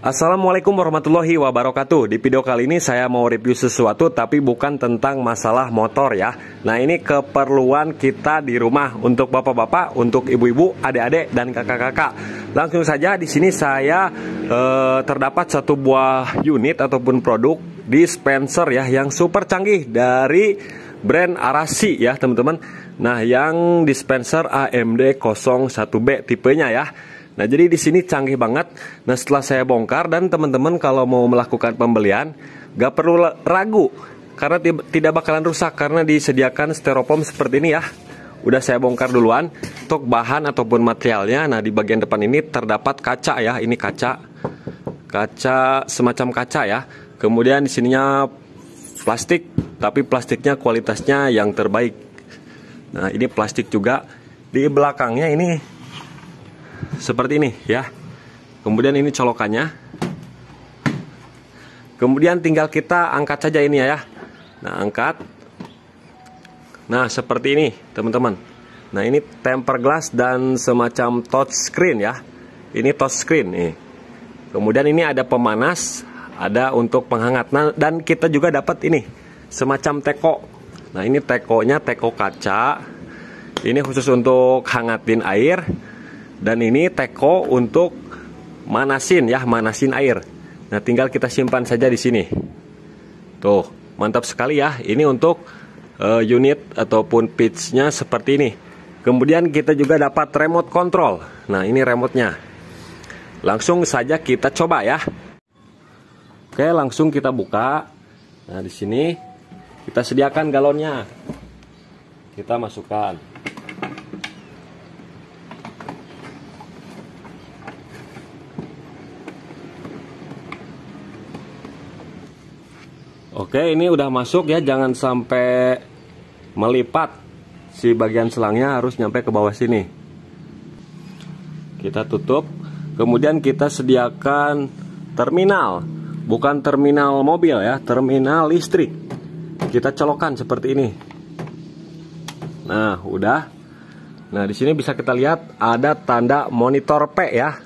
Assalamualaikum warahmatullahi wabarakatuh. Di video kali ini saya mau review sesuatu tapi bukan tentang masalah motor ya. Nah, ini keperluan kita di rumah untuk bapak-bapak, untuk ibu-ibu, adik-adik dan kakak-kakak. Langsung saja di sini saya terdapat satu buah unit ataupun produk dispenser ya yang super canggih dari brand Arashi ya, teman-teman. Nah, yang dispenser AMD 01B tipenya ya. Nah, jadi di sini canggih banget. Nah, setelah saya bongkar dan teman-teman kalau mau melakukan pembelian gak perlu ragu karena tidak bakalan rusak karena disediakan styrofoam seperti ini ya. Udah saya bongkar duluan untuk bahan ataupun materialnya. Nah, di bagian depan ini terdapat kaca ya. Ini kaca semacam kaca ya. Kemudian di sininya plastik, tapi plastiknya kualitasnya yang terbaik. Nah, ini plastik juga. Di belakangnya ini seperti ini ya. Kemudian ini colokannya. Kemudian tinggal kita angkat saja ini ya. Nah, angkat. Nah, seperti ini teman-teman. Nah, ini tempered glass dan semacam touch screen ya. Ini touch screen nih. Kemudian ini ada pemanas, ada untuk penghangat. Nah, dan kita juga dapat ini semacam teko. Nah, ini tekonya teko kaca. Ini khusus untuk hangatin air. Dan ini teko untuk manasin ya, manasin air. Nah, tinggal kita simpan saja di sini. Tuh, mantap sekali ya. Ini untuk unit ataupun pitch-nya seperti ini. Kemudian kita juga dapat remote control. Nah, ini remote-nya. Langsung saja kita coba ya. Oke, langsung kita buka. Nah, di sini kita sediakan galonnya. Kita masukkan. Oke, ini udah masuk ya, jangan sampai melipat. Si bagian selangnya harus nyampe ke bawah sini. Kita tutup. Kemudian kita sediakan terminal. Bukan terminal mobil ya, terminal listrik. Kita colokkan seperti ini. Nah, udah. Nah, di sini bisa kita lihat ada tanda monitor P ya.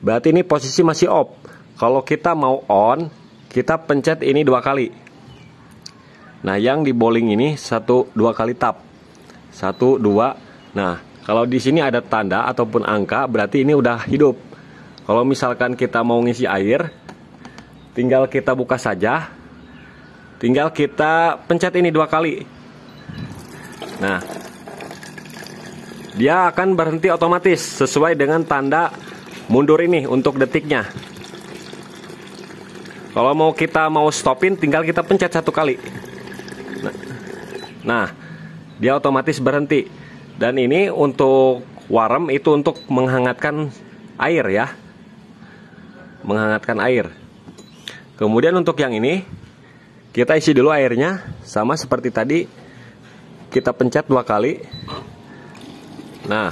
Berarti ini posisi masih off. Kalau kita mau on, kita pencet ini 2 kali. Nah, yang di bowling ini 2 kali tap. 1, 2. Nah, kalau di sini ada tanda ataupun angka, berarti ini udah hidup. Kalau misalkan kita mau ngisi air, tinggal kita buka saja. Tinggal kita pencet ini 2 kali. Nah, dia akan berhenti otomatis sesuai dengan tanda mundur ini untuk detiknya. Kalau kita mau stopin, tinggal kita pencet 1 kali. Nah, dia otomatis berhenti. Dan ini untuk warm, itu untuk menghangatkan air ya. Menghangatkan air. Kemudian untuk yang ini, kita isi dulu airnya. Sama seperti tadi, kita pencet 2 kali. Nah,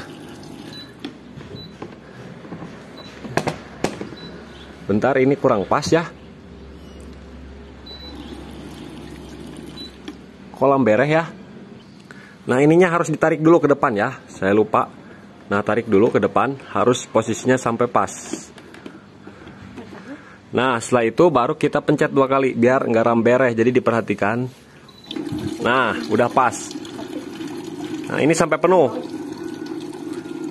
bentar, ini kurang pas ya. Kolam bereh ya. Nah, ininya harus ditarik dulu ke depan ya. Saya lupa. Nah, tarik dulu ke depan. Harus posisinya sampai pas. Nah, setelah itu baru kita pencet 2 kali. Biar nggak rambereh. Jadi diperhatikan. Nah, udah pas. Nah, ini sampai penuh.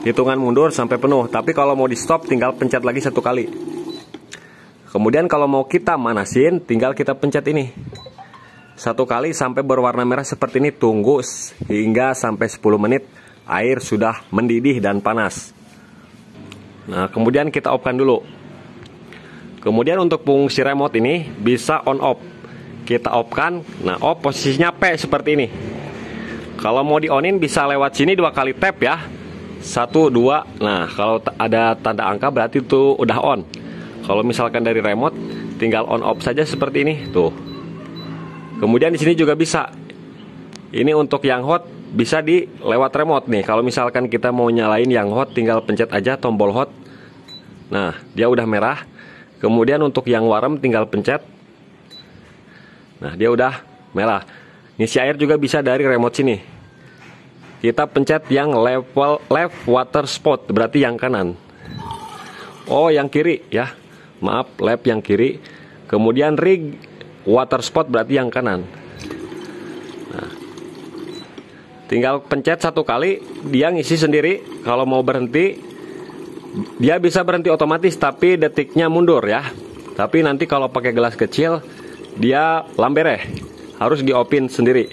Hitungan mundur sampai penuh. Tapi kalau mau di stop tinggal pencet lagi 1 kali. Kemudian kalau mau kita manasin, tinggal kita pencet ini 1 kali sampai berwarna merah seperti ini. Tunggu hingga sampai 10 menit. Air sudah mendidih dan panas. Nah, kemudian kita off-kan dulu. Kemudian untuk fungsi remote ini bisa on off. Kita off-kan. Nah, off posisinya P seperti ini. Kalau mau di onin bisa lewat sini 2 kali tap ya. 1, 2. Nah, kalau ada tanda angka berarti itu udah on. Kalau misalkan dari remote tinggal on off saja seperti ini. Tuh. Kemudian di sini juga bisa. Ini untuk yang hot bisa di lewat remote nih. Kalau misalkan kita mau nyalain yang hot, tinggal pencet aja tombol hot. Nah, dia udah merah. Kemudian untuk yang warm tinggal pencet. Nah, dia udah merah. Ngisi air juga bisa dari remote sini. Kita pencet yang left water spot, berarti yang kanan. Oh, yang kiri ya. Maaf, lap yang kiri. Kemudian rig water spot berarti yang kanan. Nah, tinggal pencet 1 kali, dia ngisi sendiri. Kalau mau berhenti, dia bisa berhenti otomatis, tapi detiknya mundur ya. Tapi nanti kalau pakai gelas kecil, dia lambereh, harus di-opin sendiri.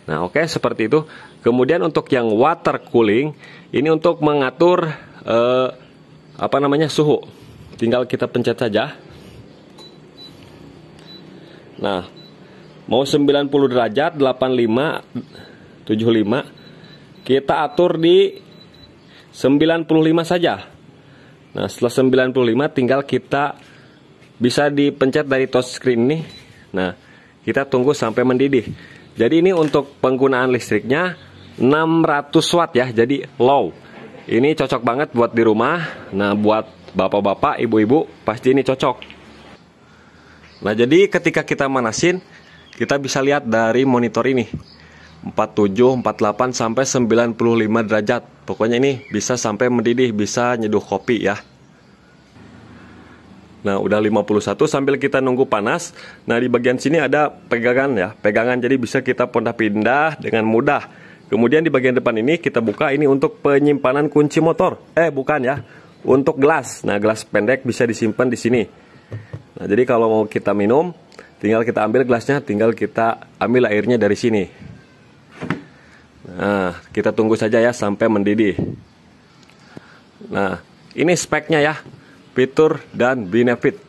Nah, oke, seperti itu. Kemudian untuk yang water cooling, ini untuk mengatur suhu. Tinggal kita pencet saja. Nah, mau 90 derajat, 85, 75, kita atur di 95 saja. Nah, setelah 95 tinggal kita bisa dipencet dari touchscreen ini. Nah, kita tunggu sampai mendidih. Jadi ini untuk penggunaan listriknya 600 watt ya, jadi low. Ini cocok banget buat di rumah. Nah, buat bapak-bapak, ibu-ibu, pasti ini cocok. Nah, jadi ketika kita manasin, kita bisa lihat dari monitor ini 47, 48 sampai 95 derajat. Pokoknya ini bisa sampai mendidih, bisa nyeduh kopi ya. Nah, udah 51 sambil kita nunggu panas. Nah, di bagian sini ada pegangan ya, pegangan, jadi bisa kita pindah dengan mudah. Kemudian di bagian depan ini kita buka, ini untuk penyimpanan kunci motor. Bukan ya, untuk gelas. Nah, gelas pendek bisa disimpan di sini. Nah, jadi kalau mau kita minum, tinggal kita ambil gelasnya, tinggal kita ambil airnya dari sini. Nah, kita tunggu saja ya sampai mendidih. Nah, ini speknya ya, fitur dan benefit.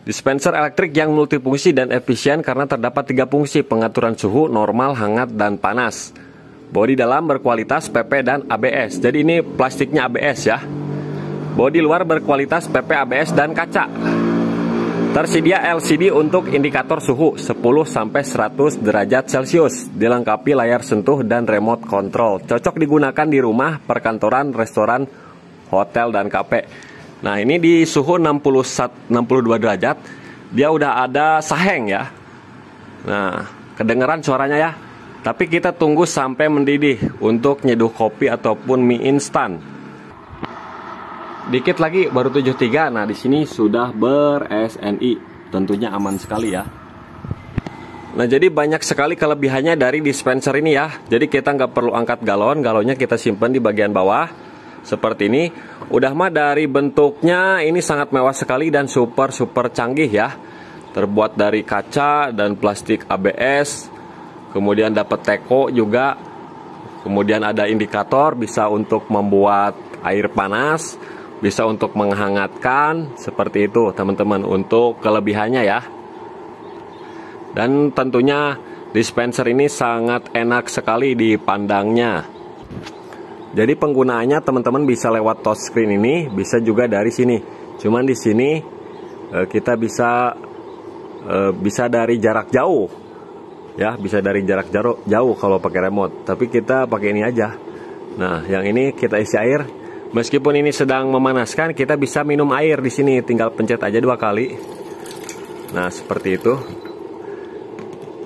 Dispenser elektrik yang multifungsi dan efisien karena terdapat 3 fungsi: pengaturan suhu, normal, hangat, dan panas. Bodi dalam berkualitas PP dan ABS. Jadi ini plastiknya ABS ya. Bodi luar berkualitas PP, ABS, dan kaca. Tersedia LCD untuk indikator suhu 10-100 derajat Celcius. Dilengkapi layar sentuh dan remote control. Cocok digunakan di rumah, perkantoran, restoran, hotel, dan kafe. Nah, ini di suhu 62 derajat. Dia udah ada saheng ya. Nah, kedengeran suaranya ya. Tapi kita tunggu sampai mendidih untuk nyeduh kopi ataupun mie instan. Dikit lagi baru 73. Nah, di sini sudah ber-SNI. Tentunya aman sekali ya. Nah, jadi banyak sekali kelebihannya dari dispenser ini ya. Jadi kita nggak perlu angkat galon, galonnya kita simpan di bagian bawah seperti ini. Udah mah dari bentuknya ini sangat mewah sekali dan super canggih ya. Terbuat dari kaca dan plastik ABS. Kemudian dapat teko juga. Kemudian ada indikator, bisa untuk membuat air panas, bisa untuk menghangatkan, seperti itu teman-teman untuk kelebihannya ya. Dan tentunya dispenser ini sangat enak sekali dipandangnya. Jadi penggunaannya teman-teman bisa lewat touchscreen ini, bisa juga dari sini. Cuman di sini kita bisa dari jarak jauh. Ya, bisa dari jarak jauh kalau pakai remote. Tapi kita pakai ini aja. Nah, yang ini kita isi air. Meskipun ini sedang memanaskan, kita bisa minum air di sini. Tinggal pencet aja 2 kali. Nah, seperti itu.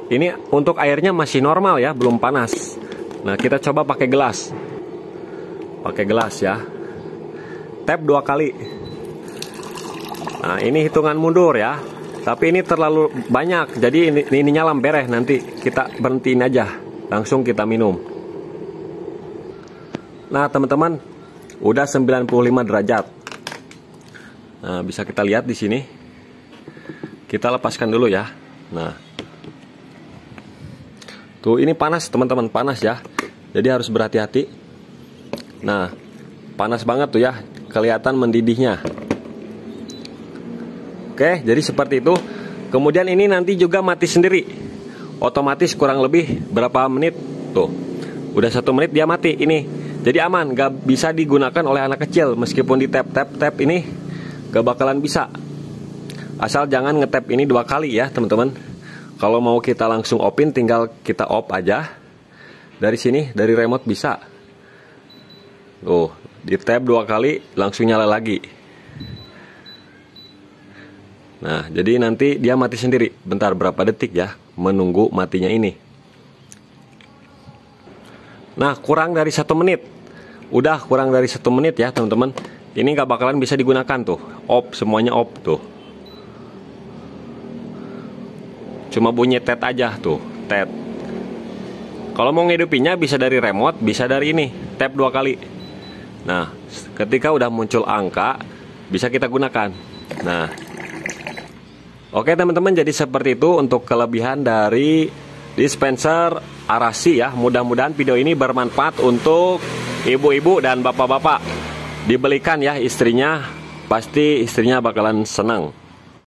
Ini untuk airnya masih normal ya, belum panas. Nah, kita coba pakai gelas. Pakai gelas ya. Tap 2 kali. Nah, ini hitungan mundur ya. Tapi ini terlalu banyak, jadi ininya lambereh, nanti kita berhentiin aja, langsung kita minum. Nah, teman-teman, udah 95 derajat. Nah, bisa kita lihat di sini. Kita lepaskan dulu ya. Nah, tuh ini panas teman-teman, panas ya. Jadi harus berhati-hati. Nah, panas banget tuh ya, kelihatan mendidihnya. Oke, jadi seperti itu. Kemudian ini nanti juga mati sendiri. Otomatis kurang lebih berapa menit. Tuh, udah 1 menit dia mati ini. Jadi aman, gak bisa digunakan oleh anak kecil. Meskipun di tap ini gak bakalan bisa. Asal jangan ngetap ini 2 kali ya teman-teman. Kalau mau kita langsung opin, tinggal kita off aja. Dari sini, dari remote bisa. Tuh, di tap 2 kali langsung nyala lagi. Nah, jadi nanti dia mati sendiri. Bentar, berapa detik ya menunggu matinya ini. Nah, kurang dari 1 menit. Udah kurang dari 1 menit ya teman-teman. Ini nggak bakalan bisa digunakan tuh. Off, semuanya off tuh. Cuma bunyi tet aja tuh, tet. Kalau mau ngidupinnya bisa dari remote, bisa dari ini, tap 2 kali. Nah, ketika udah muncul angka, bisa kita gunakan. Nah, oke teman-teman, jadi seperti itu untuk kelebihan dari dispenser Arashi ya. Mudah-mudahan video ini bermanfaat untuk ibu-ibu dan bapak-bapak. Dibelikan ya istrinya, pasti istrinya bakalan senang.